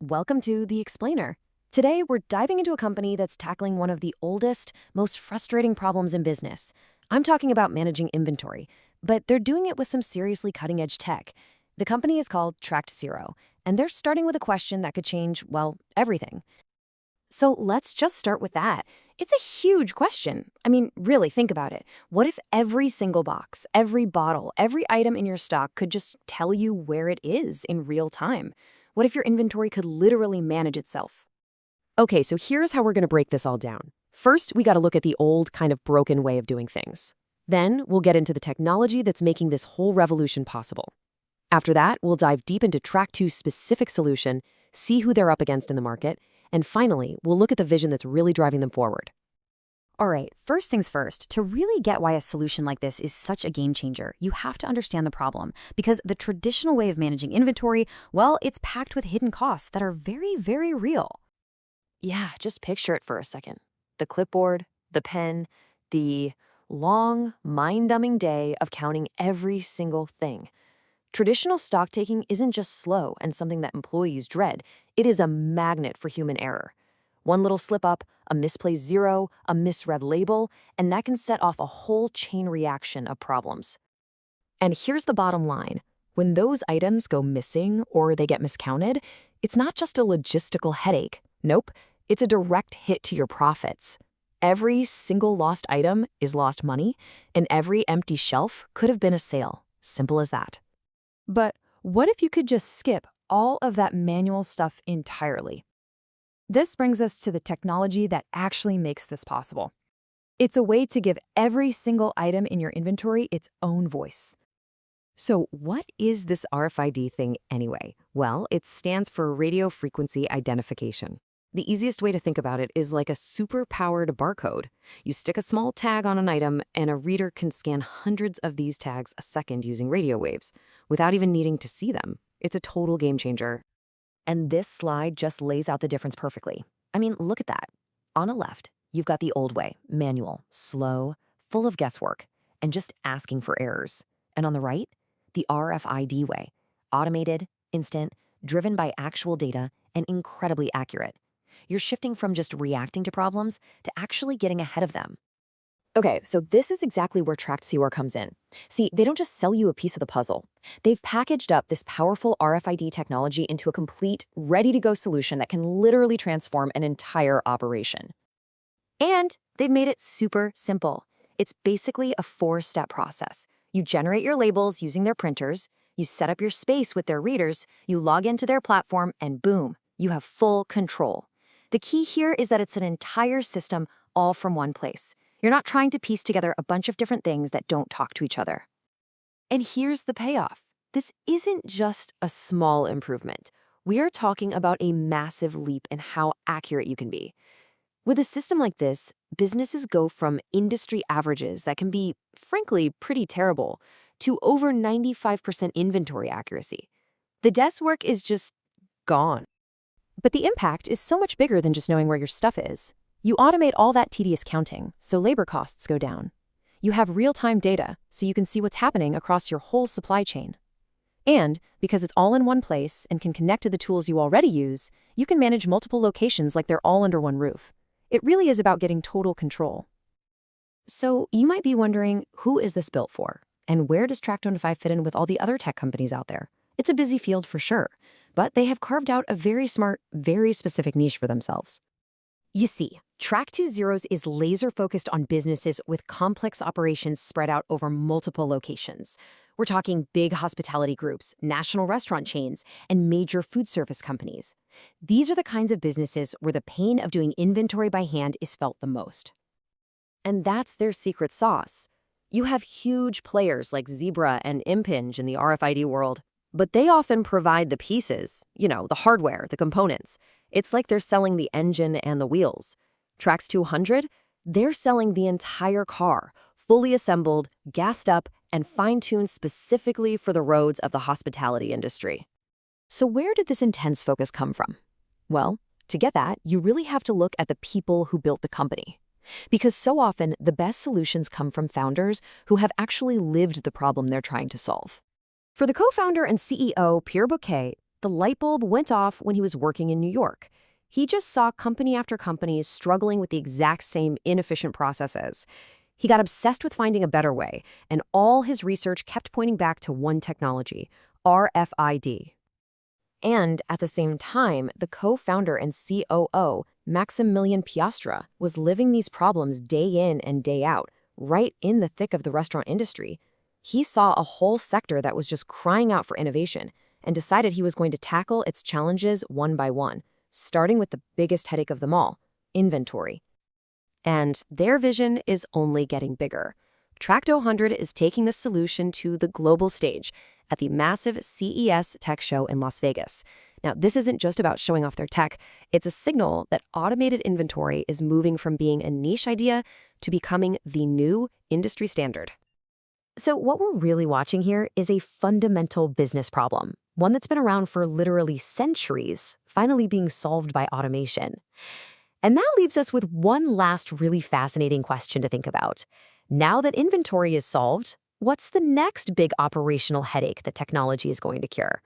Welcome to The Explainer. Today, we're diving into a company that's tackling one of the oldest, most frustrating problems in business. I'm talking about managing inventory, but they're doing it with some seriously cutting-edge tech. The company is called Trackt00, and they're starting with a question that could change, well, everything. So let's just start with that. It's a huge question. I mean, really, think about it. What if every single box, every bottle, every item in your stock could just tell you where it is in real time? What if your inventory could literally manage itself? Okay, so here's how we're going to break this all down. First, we got to look at the old, kind of broken way of doing things. Then, we'll get into the technology that's making this whole revolution possible. After that, we'll dive deep into Trackt00's specific solution, see who they're up against in the market, and finally, we'll look at the vision that's really driving them forward. All right, first things first, to really get why a solution like this is such a game changer, you have to understand the problem, because the traditional way of managing inventory, well, it's packed with hidden costs that are very, very real. Yeah, just picture it for a second. The clipboard, the pen, the long, mind-numbing day of counting every single thing. Traditional stock-taking isn't just slow and something that employees dread. It is a magnet for human error. One little slip-up, a misplaced zero, a misread label, and that can set off a whole chain reaction of problems. And here's the bottom line. When those items go missing or they get miscounted, it's not just a logistical headache. Nope, it's a direct hit to your profits. Every single lost item is lost money, and every empty shelf could have been a sale. Simple as that. But what if you could just skip all of that manual stuff entirely? This brings us to the technology that actually makes this possible. It's a way to give every single item in your inventory its own voice. So what is this RFID thing anyway? Well, it stands for radio frequency identification. The easiest way to think about it is like a super-powered barcode. You stick a small tag on an item, and a reader can scan hundreds of these tags a second using radio waves, without even needing to see them. It's a total game changer. And this slide just lays out the difference perfectly. I mean, look at that. On the left, you've got the old way, manual, slow, full of guesswork, and just asking for errors. And on the right, the RFID way, automated, instant, driven by actual data, and incredibly accurate. You're shifting from just reacting to problems to actually getting ahead of them. Okay, so this is exactly where Trackt00 comes in. See, they don't just sell you a piece of the puzzle. They've packaged up this powerful RFID technology into a complete, ready-to-go solution that can literally transform an entire operation. And they've made it super simple. It's basically a 4-step process. You generate your labels using their printers, you set up your space with their readers, you log into their platform, and boom, you have full control. The key here is that it's an entire system all from one place. You're not trying to piece together a bunch of different things that don't talk to each other. And here's the payoff. This isn't just a small improvement. We are talking about a massive leap in how accurate you can be. With a system like this, businesses go from industry averages that can be, frankly, pretty terrible, to over 95% inventory accuracy. The desk work is just gone. But the impact is so much bigger than just knowing where your stuff is. You automate all that tedious counting, so labor costs go down. You have real-time data, so you can see what's happening across your whole supply chain. And because it's all in one place and can connect to the tools you already use, you can manage multiple locations like they're all under one roof. It really is about getting total control. So you might be wondering, who is this built for? And where does Trackt00 fit in with all the other tech companies out there? It's a busy field for sure, but they have carved out a very smart, very specific niche for themselves. You see, Trackt00 is laser-focused on businesses with complex operations spread out over multiple locations. We're talking big hospitality groups, national restaurant chains, and major food service companies. These are the kinds of businesses where the pain of doing inventory by hand is felt the most. And that's their secret sauce. You have huge players like Zebra and Impinj in the RFID world, but they often provide the pieces, the hardware, the components. It's like they're selling the engine and the wheels. Trackt00, they're selling the entire car, fully assembled, gassed up, and fine-tuned specifically for the roads of the hospitality industry. So where did this intense focus come from? Well, to get that, you really have to look at the people who built the company. Because so often, the best solutions come from founders who have actually lived the problem they're trying to solve. For the co-founder and CEO, Pierre Bouquet, the light bulb went off when he was working in New York. He just saw company after company struggling with the exact same inefficient processes. He got obsessed with finding a better way, and all his research kept pointing back to one technology, RFID. And at the same time, the co-founder and COO, Maximilian Piastra, was living these problems day in and day out, right in the thick of the restaurant industry. He saw a whole sector that was just crying out for innovation and decided he was going to tackle its challenges one by one, starting with the biggest headache of them all, inventory. And their vision is only getting bigger. Trackt00 is taking this solution to the global stage at the massive CES tech show in Las Vegas. Now, this isn't just about showing off their tech. It's a signal that automated inventory is moving from being a niche idea to becoming the new industry standard. So what we're really watching here is a fundamental business problem, one that's been around for literally centuries, finally being solved by automation. And that leaves us with one last really fascinating question to think about. Now that inventory is solved, what's the next big operational headache that technology is going to cure?